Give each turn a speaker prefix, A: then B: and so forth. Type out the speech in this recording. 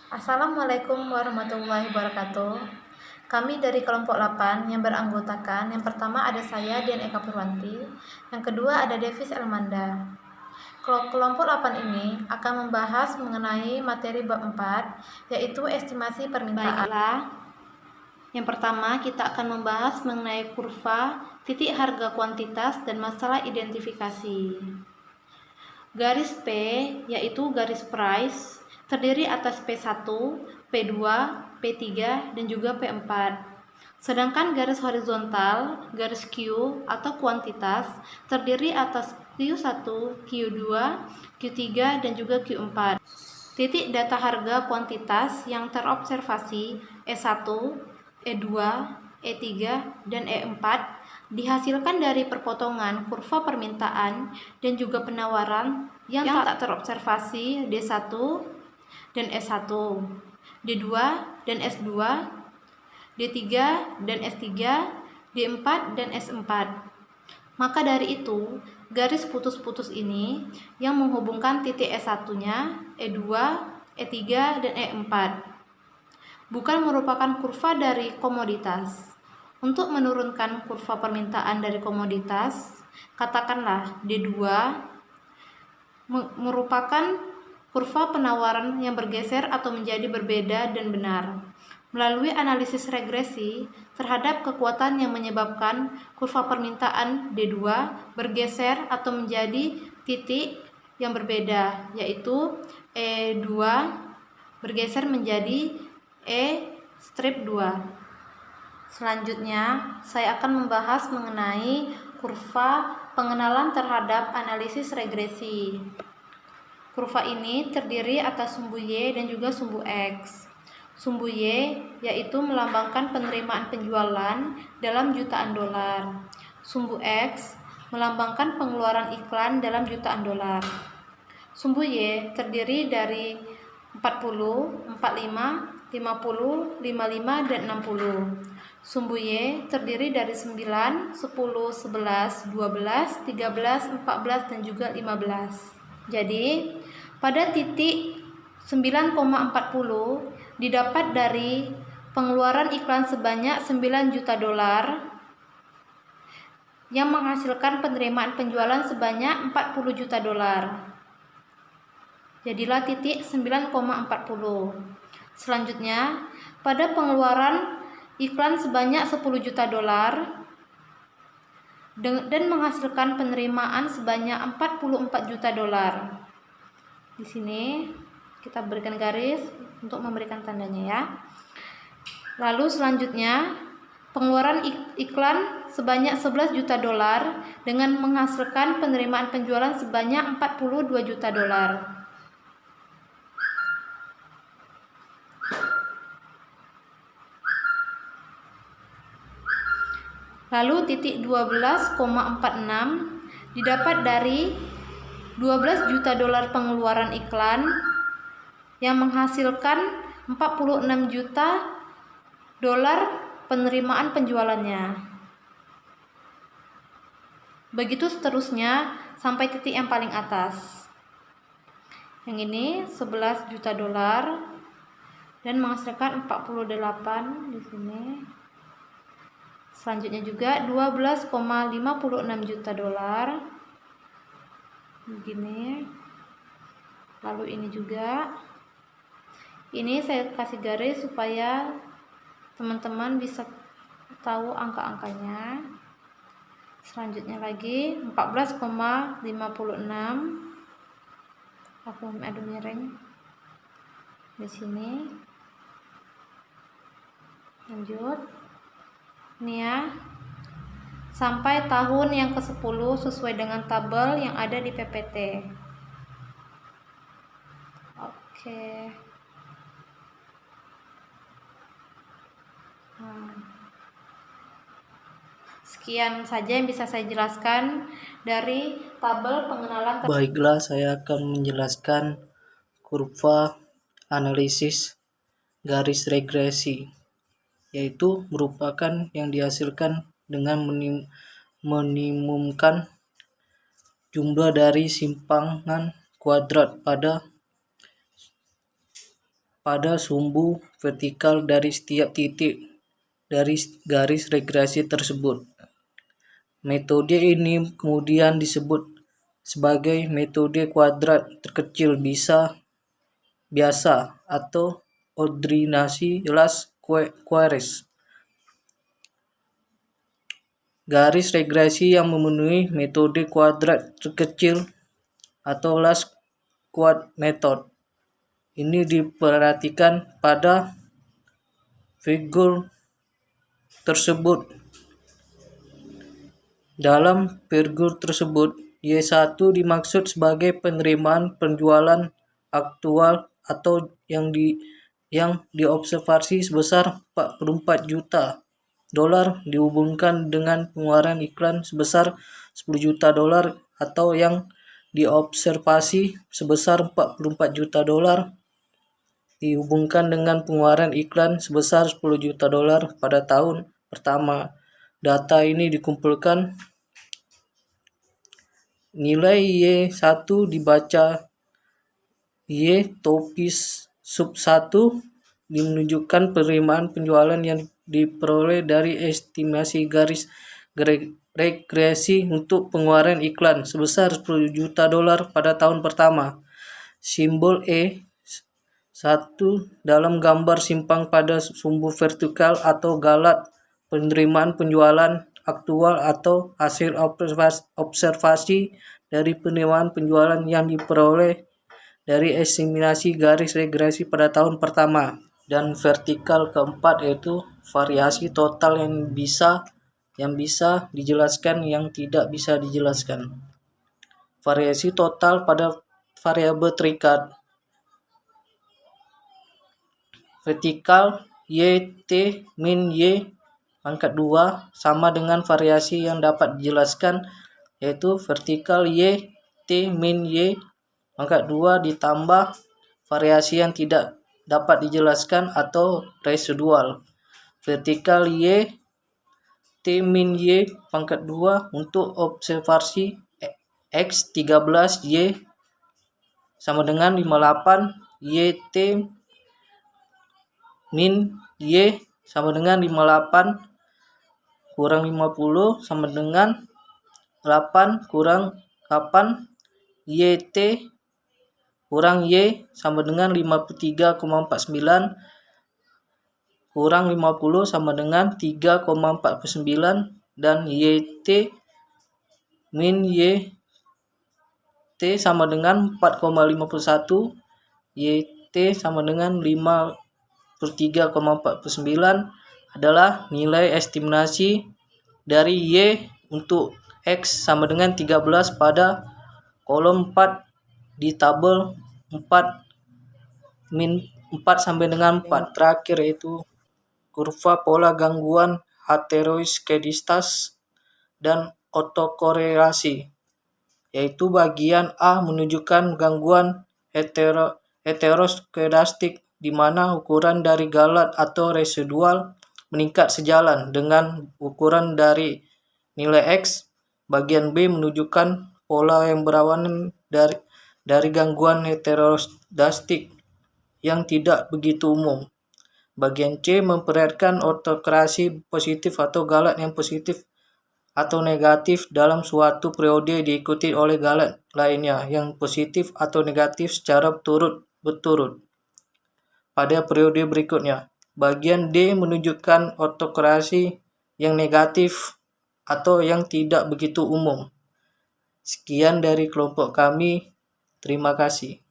A: Assalamualaikum warahmatullahi wabarakatuh. Kami dari kelompok 8 yang beranggotakan, yang pertama ada saya Dian Eka Purwanti, yang kedua ada Devis Elmanda. Kelompok 8 ini akan membahas mengenai materi bab 4, yaitu estimasi permintaan. Baiklah, yang pertama kita akan membahas mengenai kurva, titik harga kuantitas, dan masalah identifikasi. Garis P yaitu garis price terdiri atas P1, P2, P3, dan juga P4. Sedangkan garis horizontal, garis Q atau kuantitas terdiri atas Q1, Q2, Q3, dan juga Q4. Titik data harga kuantitas yang terobservasi E1, E2, E3, dan E4 dihasilkan dari perpotongan kurva permintaan dan juga penawaran yang tak terobservasi D1 dan S1, D2 dan S2, D3 dan S3, D4 dan S4. Maka dari itu, garis putus-putus ini yang menghubungkan titik S1-nya, E2, E3, dan E4 bukan merupakan kurva dari komoditas. Untuk menurunkan kurva permintaan dari komoditas, katakanlah D2 merupakan kurva penawaran yang bergeser atau menjadi berbeda dan benar. Melalui analisis regresi terhadap kekuatan yang menyebabkan kurva permintaan D2 bergeser atau menjadi titik yang berbeda, yaitu E2 bergeser menjadi E'2. Selanjutnya, saya akan membahas mengenai kurva pengenalan terhadap analisis regresi. Kurva ini terdiri atas sumbu Y dan juga sumbu X. Sumbu Y yaitu melambangkan penerimaan penjualan dalam jutaan dolar. Sumbu X melambangkan pengeluaran iklan dalam jutaan dolar. Sumbu Y terdiri dari 40, 45, 50, 55, dan 60. Sumbu Y terdiri dari 9, 10, 11, 12, 13, 14, dan juga 15. Jadi, pada titik 9,40 didapat dari pengeluaran iklan sebanyak 9 juta dolar yang menghasilkan penerimaan penjualan sebanyak 40 juta dolar. Jadilah titik 9,40. Selanjutnya, pada pengeluaran iklan sebanyak 10 juta dolar dan menghasilkan penerimaan sebanyak 44 juta dolar. Di sini kita berikan garis untuk memberikan tandanya ya. Lalu selanjutnya, pengeluaran iklan sebanyak 11 juta dolar dengan menghasilkan penerimaan penjualan sebanyak 42 juta dolar. Lalu titik 12,46 didapat dari 12 juta dolar pengeluaran iklan yang menghasilkan 46 juta dolar penerimaan penjualannya. Begitu seterusnya sampai titik yang paling atas. Yang ini 11 juta dolar dan menghasilkan 48 di sini. Selanjutnya juga 12,56 juta dolar. Begini. Lalu ini juga. Ini saya kasih garis supaya teman-teman bisa tahu angka-angkanya. Selanjutnya lagi 14,56. Aku adu miring di sini. Lanjut. Ini ya, sampai tahun yang ke-10 sesuai dengan tabel yang ada di PPT. Oke. Sekian saja yang bisa saya jelaskan dari tabel pengenalan.
B: Baiklah, saya akan menjelaskan kurva analisis garis regresi, yaitu merupakan yang dihasilkan dengan minimumkan jumlah dari simpangan kuadrat pada sumbu vertikal dari setiap titik dari garis regresi tersebut. Metode ini kemudian disebut sebagai metode kuadrat terkecil biasa atau ordinasi Las Quares. Garis regresi yang memenuhi metode kuadrat terkecil atau Las Quad Method ini diperhatikan pada figur tersebut. Dalam figur tersebut, Y1 dimaksud sebagai penerimaan penjualan aktual atau yang diobservasi sebesar 44 juta dolar dihubungkan dengan pengeluaran iklan sebesar 10 juta dolar atau yang diobservasi sebesar 44 juta dolar dihubungkan dengan pengeluaran iklan sebesar 10 juta dolar pada tahun pertama. Data ini dikumpulkan. Nilai Y1 dibaca Y topis sub 1 menunjukkan penerimaan penjualan yang diperoleh dari estimasi garis regresi untuk pengeluaran iklan sebesar 10 juta dolar pada tahun pertama. Simbol E1 dalam gambar simpang pada sumbu vertikal atau galat penerimaan penjualan aktual atau hasil observasi dari penerimaan penjualan yang diperoleh dari estimasi garis regresi pada tahun pertama. Dan vertikal keempat yaitu variasi total yang bisa dijelaskan yang tidak bisa dijelaskan. Variasi total pada variabel terikat. Vertikal YT min Y pangkat 2 sama dengan variasi yang dapat dijelaskan, yaitu vertikal YT min Y pangkat 2 ditambah variasi yang tidak dapat dijelaskan atau residual. Vertikal YT min Y pangkat 2 untuk observasi X13 Y sama dengan 58, YT min Y sama dengan 58 kurang 50 sama dengan 8 kurang 8, YT kurang Y sama dengan 53,49 kurang 50 sama dengan 3,49 dan YT min YT sama dengan 4,51, YT sama dengan 53,49 adalah nilai estimasi dari Y untuk X sama dengan 13 pada kolom 4 di tabel 4 sampai dengan 4. Terakhir yaitu kurva pola gangguan heteroskedastis dan autokorelasi, yaitu bagian A menunjukkan gangguan heteroskedastik di mana ukuran dari galat atau residual meningkat sejalan dengan ukuran dari nilai X. Bagian B menunjukkan pola yang berlawanan dari gangguan heteroskedastik yang tidak begitu umum. Bagian C memperlihatkan autokorelasi positif atau galat yang positif atau negatif dalam suatu periode diikuti oleh galat lainnya yang positif atau negatif secara berturut-turut pada periode berikutnya. Bagian D menunjukkan autokorelasi yang negatif atau yang tidak begitu umum. Sekian dari kelompok kami. Terima kasih.